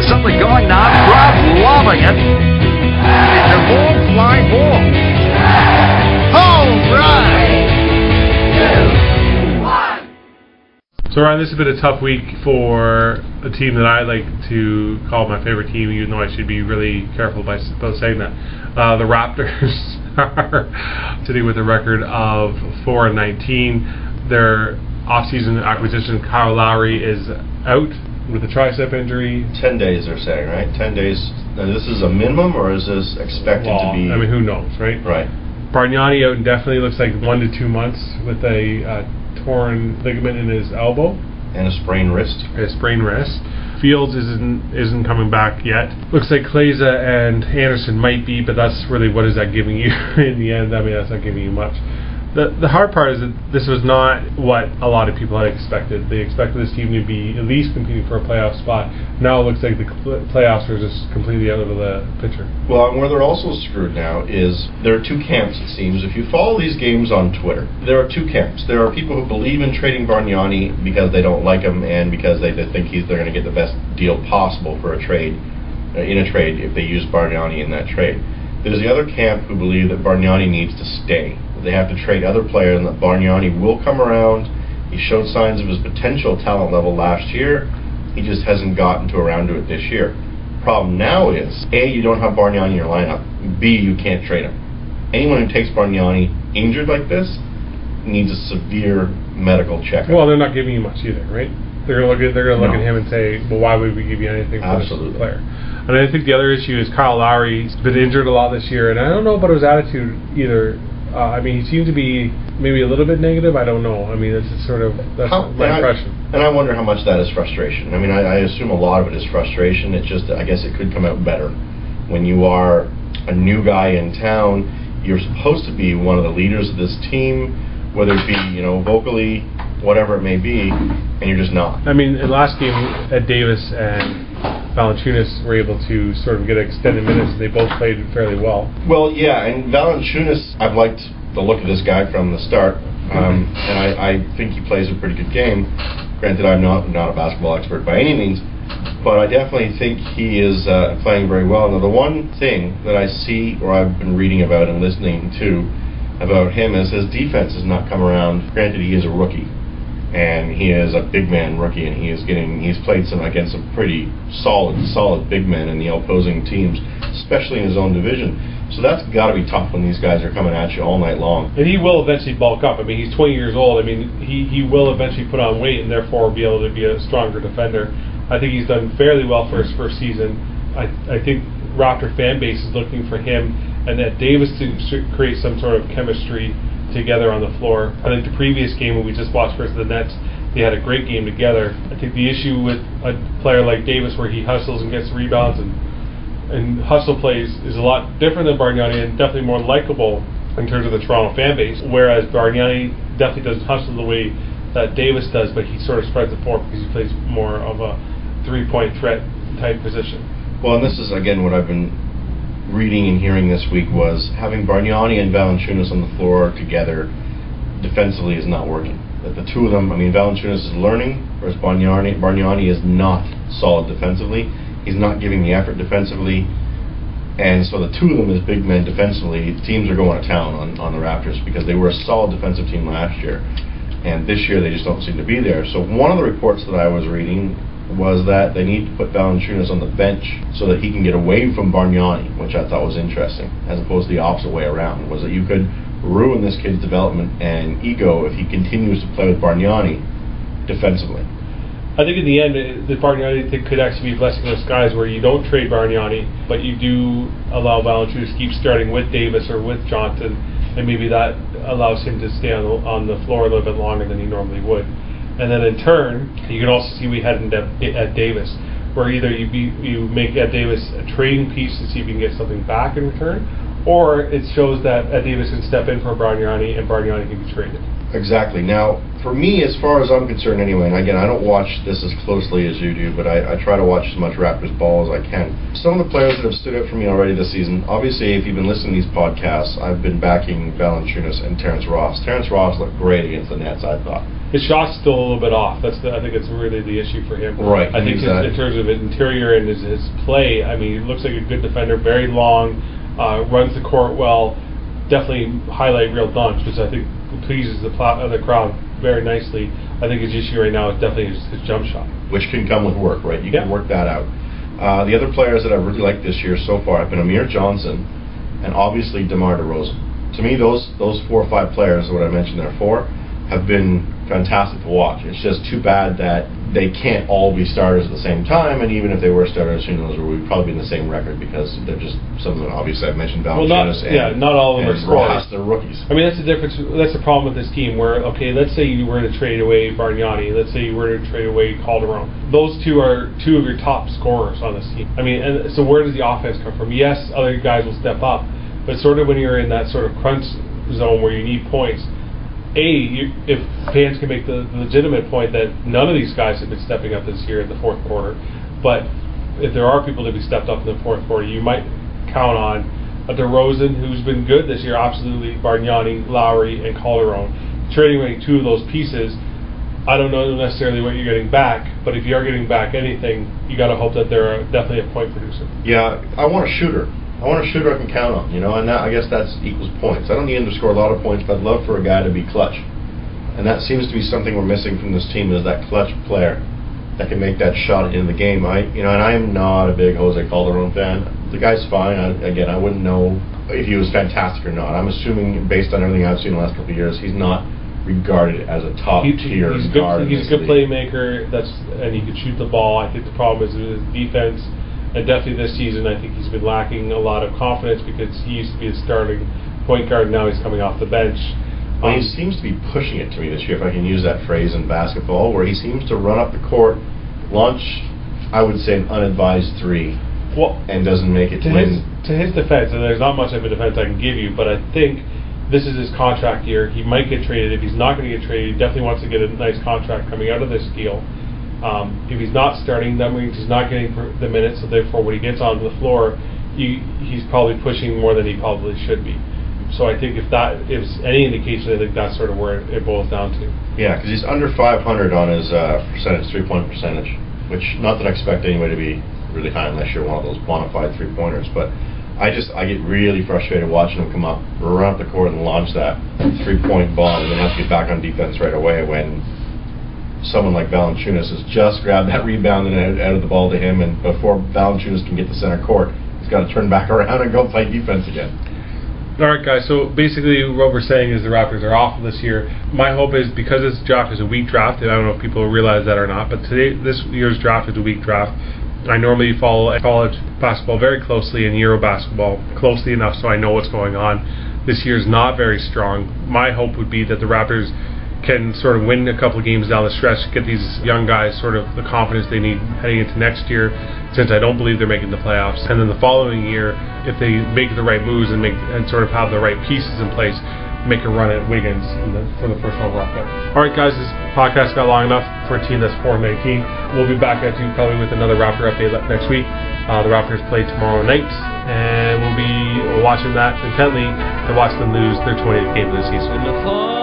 There's something going on. Crowd loving it. It's a ball, fly ball. Home run! 3, 2, 1. So Ryan, this has been a tough week for a team that I like to call my favorite team, even though I should be really careful about saying that. The Raptors are sitting with a record of 4-19. Their off-season acquisition, Kyle Lowry, is out with a tricep injury. 10 days, they're saying, right? 10 days. Now, this is a minimum, or is this expected to be? I mean, who knows, right? Right. Bargnani out indefinitely, looks like 1 to 2 months with a torn ligament in his elbow. And a sprained wrist. Fields isn't coming back yet. Looks like Kleza and Anderson might be, but that's really, what is that giving you in the end? I mean, that's not giving you much. The hard part is that this was not what a lot of people had expected. They expected this team to be at least competing for a playoff spot. Now it looks like the playoffs are just completely out of the picture. Well, and where they're also screwed now is there are 2 camps, it seems. If you follow these games on Twitter, there are 2 camps. There are people who believe in trading Bargnani because they don't like him and because they think they're going to get the best deal possible for a trade, in a trade, if they use Bargnani in that trade. There's the other camp who believe that Bargnani needs to stay. They have to trade other players, and that Bargnani will come around. He showed signs of his potential talent level last year. He just hasn't gotten around to it this year. Problem now is, A, you don't have Bargnani in your lineup. B, you can't trade him. Anyone who takes Bargnani injured like this needs a severe medical checkup. Well, they're not giving you much either, right? They're going to look at him and say, well, why would we give you anything for this player? And I think the other issue is Kyle Lowry's been injured a lot this year, and I don't know about his attitude either. I mean, he seemed to be maybe a little bit negative. I don't know. I mean, that's my impression. And I wonder how much that is frustration. I mean, I assume a lot of it is frustration. It's just, I guess it could come out better. When you are a new guy in town, you're supposed to be one of the leaders of this team, whether it be, vocally, whatever it may be, and you're just not. I mean, in the last game, Ed Davis and Valanciunas were able to sort of get extended minutes. They both played fairly well. Well, yeah, and Valanciunas, I've liked the look of this guy from the start, and I think he plays a pretty good game. Granted, I'm not a basketball expert by any means, but I definitely think he is playing very well. Now, the one thing that I see, or I've been reading about and listening to about him, is his defense has not come around. Granted, he is a rookie, and he is a big man rookie, and he's played against some pretty solid big men in the opposing teams, especially in his own division. So that's got to be tough when these guys are coming at you all night long. And he will eventually bulk up. I mean, he's 20 years old. I mean, he will eventually put on weight and therefore be able to be a stronger defender. I think he's done fairly well for his first season. I think Raptor fan base is looking for him and that Davis to create some sort of chemistry together on the floor. I think the previous game when we just watched versus the Nets, they had a great game together. I think the issue with a player like Davis, where he hustles and gets rebounds and hustle plays, is a lot different than Bargnani and definitely more likable in terms of the Toronto fan base, whereas Bargnani definitely doesn't hustle the way that Davis does, but he sort of spreads the floor because he plays more of a three-point threat type position. Well, and this is, again, what I've been reading and hearing this week was having Bargnani and Valanciunas on the floor together defensively is not working. That the two of them, I mean, Valanciunas is learning, whereas Bargnani is not solid defensively. He's not giving the effort defensively. And so the two of them as big men defensively, teams are going to town on the Raptors because they were a solid defensive team last year. And this year they just don't seem to be there. So one of the reports that I was reading was that they need to put Valanciunas on the bench so that he can get away from Bargnani, which I thought was interesting, as opposed to the opposite way around, was that you could ruin this kid's development and ego if he continues to play with Bargnani defensively. I think in the end, the Bargnani thing could actually be a blessing in disguise, where you don't trade Bargnani, but you do allow Valanciunas to keep starting with Davis or with Johnson, and maybe that allows him to stay on the floor a little bit longer than he normally would. And then in turn, you can also see we had Ed Davis, where either you make Ed Davis a trading piece to see if you can get something back in return, or it shows that Ed Davis can step in for Bargnani and Bargnani can be traded. Exactly. Now, for me, as far as I'm concerned anyway, and again, I don't watch this as closely as you do, but I try to watch as much Raptors ball as I can. Some of the players that have stood out for me already this season, obviously, if you've been listening to these podcasts, I've been backing Valanciunas and Terrence Ross. Terrence Ross looked great against the Nets, I thought. his shot's still a little bit off. I think it's really the issue for him. Right. I think in terms of his interior and his play, I mean, he looks like a good defender, very long, runs the court well, definitely highlight real dunks, which I think pleases the crowd very nicely. I think his issue right now is definitely his jump shot. Which can come with work, right? You can work that out. The other players that I've really liked this year so far have been Amir Johnson and obviously DeMar DeRozan. To me, those 4 or 5 players, what I mentioned there, 4, have been fantastic to watch. It's just too bad that they can't all be starters at the same time, and even if they were starters, who knows, we'd probably be in the same record because they're just some of them. Obviously, I've mentioned Valanciunas not all of them are scorers. They're rookies. I mean, that's the difference. That's the problem with this team. Where let's say you were to trade away Bargnani, let's say you were to trade away Calderon. Those 2 are 2 of your top scorers on this team. I mean, and so where does the offense come from? Yes, other guys will step up, but sort of when you're in that sort of crunch zone where you need points. If fans can make the legitimate point that none of these guys have been stepping up this year in the fourth quarter, but if there are people to be stepped up in the fourth quarter, you might count on a DeRozan who's been good this year, absolutely, Bargnani, Lowry, and Calderon. Trading away 2 of those pieces, I don't know necessarily what you're getting back, but if you are getting back anything, you got to hope that they're definitely a point producer. Yeah, I want a shooter. I want a shooter I can count on, and I guess that equals points. I don't need him to score a lot of points, but I'd love for a guy to be clutch. And that seems to be something we're missing from this team, is that clutch player that can make that shot in the game. And I am not a big Jose Calderon fan. The guy's fine. I wouldn't know if he was fantastic or not. I'm assuming, based on everything I've seen in the last couple of years, he's not regarded as a top tier guard. He's a good playmaker, and he can shoot the ball. I think the problem is his defense. And definitely this season, I think he's been lacking a lot of confidence because he used to be a starting point guard. Now he's coming off the bench. Well, he seems to be pushing it to me this year, if I can use that phrase in basketball, where he seems to run up the court, launch, I would say, an unadvised 3, and doesn't make it to win. To his defense, and there's not much of a defense I can give you, but I think this is his contract year. He might get traded. If he's not going to get traded, he definitely wants to get a nice contract coming out of this deal. If he's not starting, that means he's not getting the minutes, so therefore when he gets onto the floor, he's probably pushing more than he probably should be. So I think if that is any indication, I think that's sort of where it boils down to. Yeah, because he's under 500 on his three-point percentage, which, not that I expect anybody to be really high unless you're one of those bona fide three-pointers, but I get really frustrated watching him come up, run up the court and launch that three-point ball and then have to get back on defense right away when someone like Valanciunas has just grabbed that rebound and out of the ball to him, and before Valanciunas can get to center court, he's got to turn back around and go play defense again. Alright guys, so basically what we're saying is the Raptors are awful this year. My hope is, because this draft is a weak draft, and I don't know if people realize that or not, but this year's draft is a weak draft. I normally follow college basketball very closely and Euro basketball closely enough so I know what's going on. This year's not very strong. My hope would be that the Raptors can sort of win a couple of games down the stretch, get these young guys sort of the confidence they need heading into next year, since I don't believe they're making the playoffs. And then the following year, if they make the right moves and sort of have the right pieces in place, make a run at Wiggins for the first overall pick. Alright guys, this podcast got long enough for a team that's 4-19. We'll be back at you probably with another Raptor update next week. The Raptors play tomorrow night, and we'll be watching that intently to watch them lose their 20th game of the season.